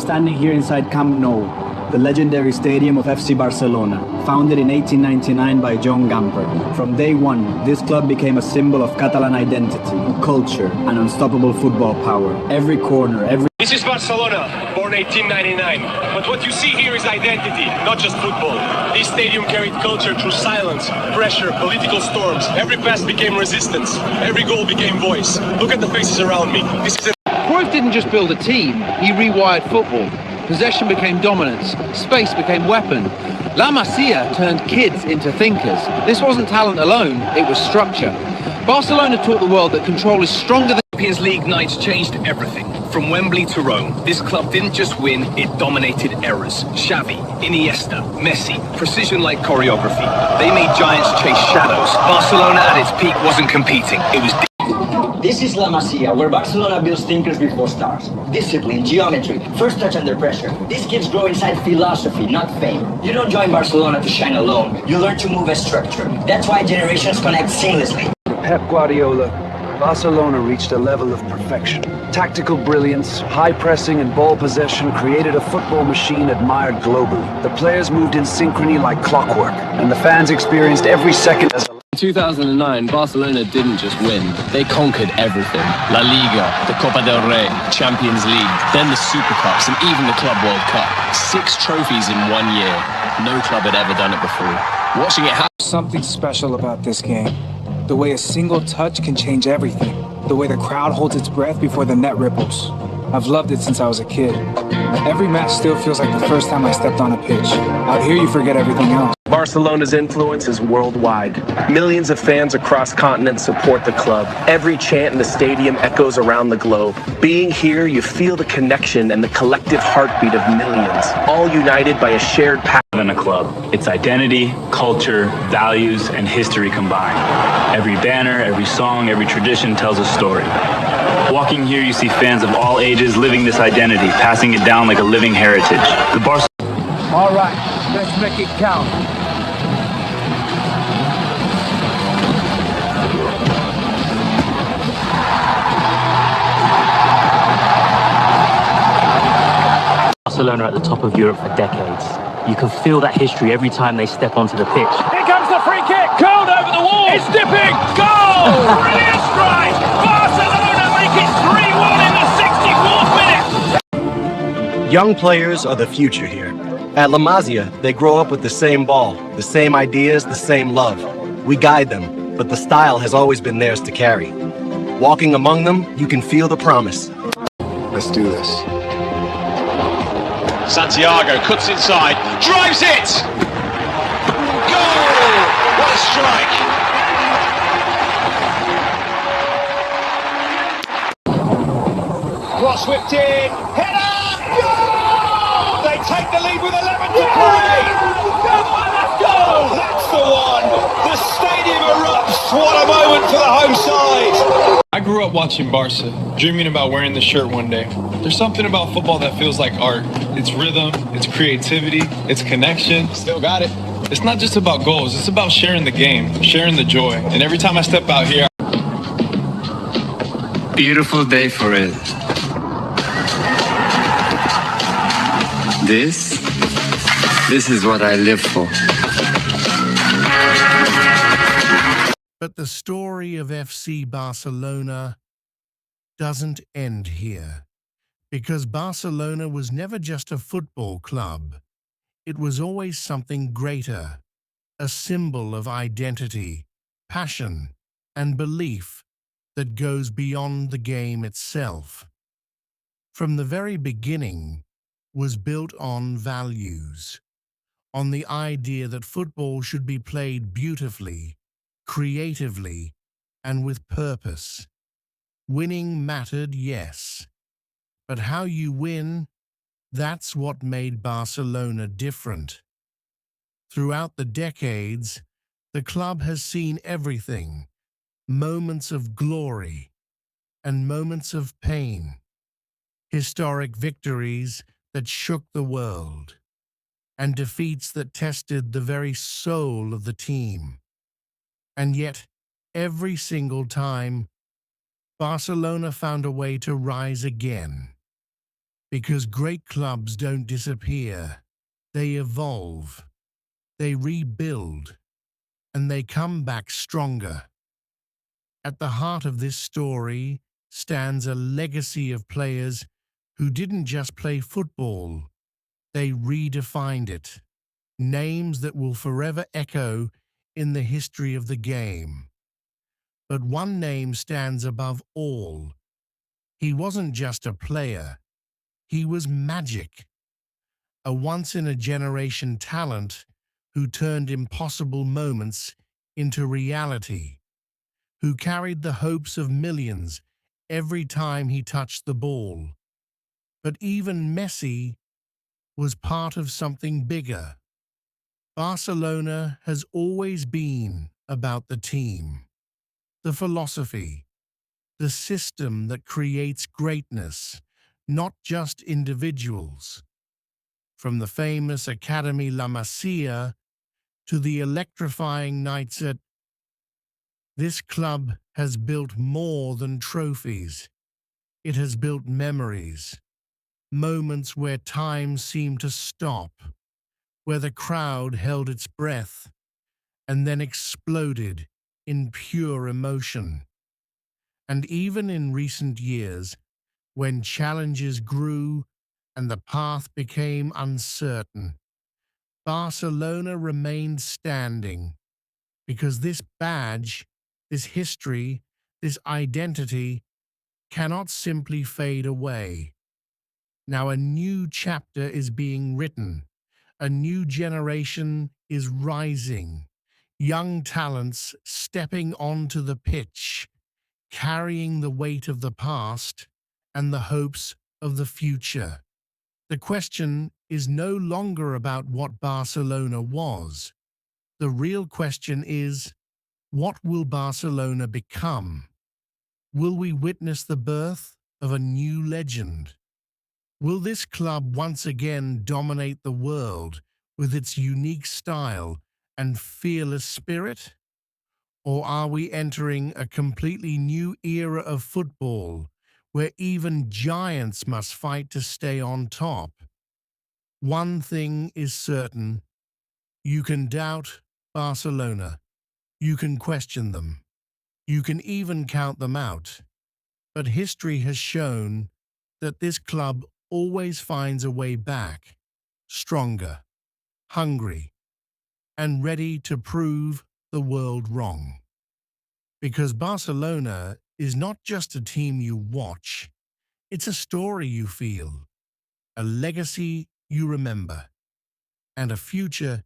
standing here inside Camp Nou, the legendary stadium of FC Barcelona, founded in 1899 by John Gamper. From day one, this club became a symbol of Catalan identity, culture, and unstoppable football power. Every corner, every... This is Barcelona, born 1899. But what you see here is identity, not just football. This stadium carried culture through silence, pressure, political storms. Every pass became resistance. Every goal became voice. Look at the faces around me. This is Cruyff didn't just build a team, he rewired football. Possession became dominance, space became weapon. La Masia turned kids into thinkers. This wasn't talent alone, it was structure. Barcelona taught the world that control is stronger than... Champions League nights changed everything. From Wembley to Rome, this club didn't just win, it dominated eras. Xavi, Iniesta, Messi, precision-like choreography. They made giants chase shadows. Barcelona at its peak wasn't competing, it was... This is La Masia, where Barcelona builds thinkers before stars. Discipline, geometry, first touch under pressure. These kids grow inside philosophy, not fame. You don't join Barcelona to shine alone. You learn to move as structure. That's why generations connect seamlessly. Pep Guardiola, Barcelona reached a level of perfection. Tactical brilliance, high pressing and ball possession created a football machine admired globally. The players moved in synchrony like clockwork, and the fans experienced every second as a... In 2009, Barcelona didn't just win, they conquered everything. La Liga, the Copa del Rey, Champions League, then the Super Cups and even the Club World Cup. 6 trophies in 1 year. No club had ever done it before. Watching it happen... Something special about this game. The way a single touch can change everything. The way the crowd holds its breath before the net ripples. I've loved it since I was a kid. Every match still feels like the first time I stepped on a pitch. Out here you forget everything else. Barcelona's influence is worldwide. Millions of fans across continents support the club. Every chant in the stadium echoes around the globe. Being here, you feel the connection and the collective heartbeat of millions, all united by a shared passion. Than a club. It's identity, culture, values, and history combined. Every banner, every song, every tradition tells a story. Walking here, you see fans of all ages living this identity, passing it down like a living heritage. All right, let's make it count. Barcelona at the top of Europe for decades. You can feel that history every time they step onto the pitch. Here comes the free kick, curled over the wall. It's dipping, goal! Brilliant strike! Barcelona make it 3-1 in the 64th minute. Young players are the future here. At La Masia, they grow up with the same ball, the same ideas, the same love. We guide them, but the style has always been theirs to carry. Walking among them, you can feel the promise. Let's do this. Santiago cuts inside, drives it! Goal! What a strike! Cross whipped in, header! Goal! They take the lead with 11 to play! Come on, let's go! That's the one! The stadium erupts! What a moment for the home side! I grew up watching Barca, dreaming about wearing the shirt one day. There's something about football that feels like art. It's rhythm, it's creativity, it's connection. Still got it. It's not just about goals, it's about sharing the game, sharing the joy. And every time I step out here... Beautiful day for it. This is what I live for. But the story of FC Barcelona doesn't end here, because Barcelona was never just a football club. It was always something greater, a symbol of identity, passion, and belief that goes beyond the game itself. From the very beginning, was built on values, on the idea that football should be played beautifully, creatively, and with purpose. Winning mattered, yes, but how you win, that's what made Barcelona different. Throughout the decades, the club has seen everything, moments of glory and moments of pain, historic victories that shook the world, and defeats that tested the very soul of the team. And yet, every single time, Barcelona found a way to rise again. Because great clubs don't disappear. They evolve, they rebuild, and they come back stronger. At the heart of this story stands a legacy of players who didn't just play football, they redefined it. Names that will forever echo in the history of the game. But one name stands above all. He wasn't just a player, he was magic. A once-in-a-generation talent who turned impossible moments into reality, who carried the hopes of millions every time he touched the ball. But even Messi was part of something bigger. Barcelona has always been about the team, the philosophy, the system that creates greatness, not just individuals. From the famous Academy La Masia to the electrifying nights at this club has built more than trophies. It has built memories, moments where time seemed to stop, where the crowd held its breath and then exploded in pure emotion. And even in recent years, when challenges grew and the path became uncertain, Barcelona remained standing because this badge, this history, this identity cannot simply fade away. Now a new chapter is being written. A new generation is rising. Young talents stepping onto the pitch, carrying the weight of the past and the hopes of the future. The question is no longer about what Barcelona was. The real question is, what will Barcelona become? Will we witness the birth of a new legend? Will this club once again dominate the world with its unique style and fearless spirit? Or are we entering a completely new era of football where even giants must fight to stay on top? One thing is certain: you can doubt Barcelona, you can question them, you can even count them out. But history has shown that this club always finds a way back, stronger, hungry, and ready to prove the world wrong. Because Barcelona is not just a team you watch, it's a story you feel, a legacy you remember, and a future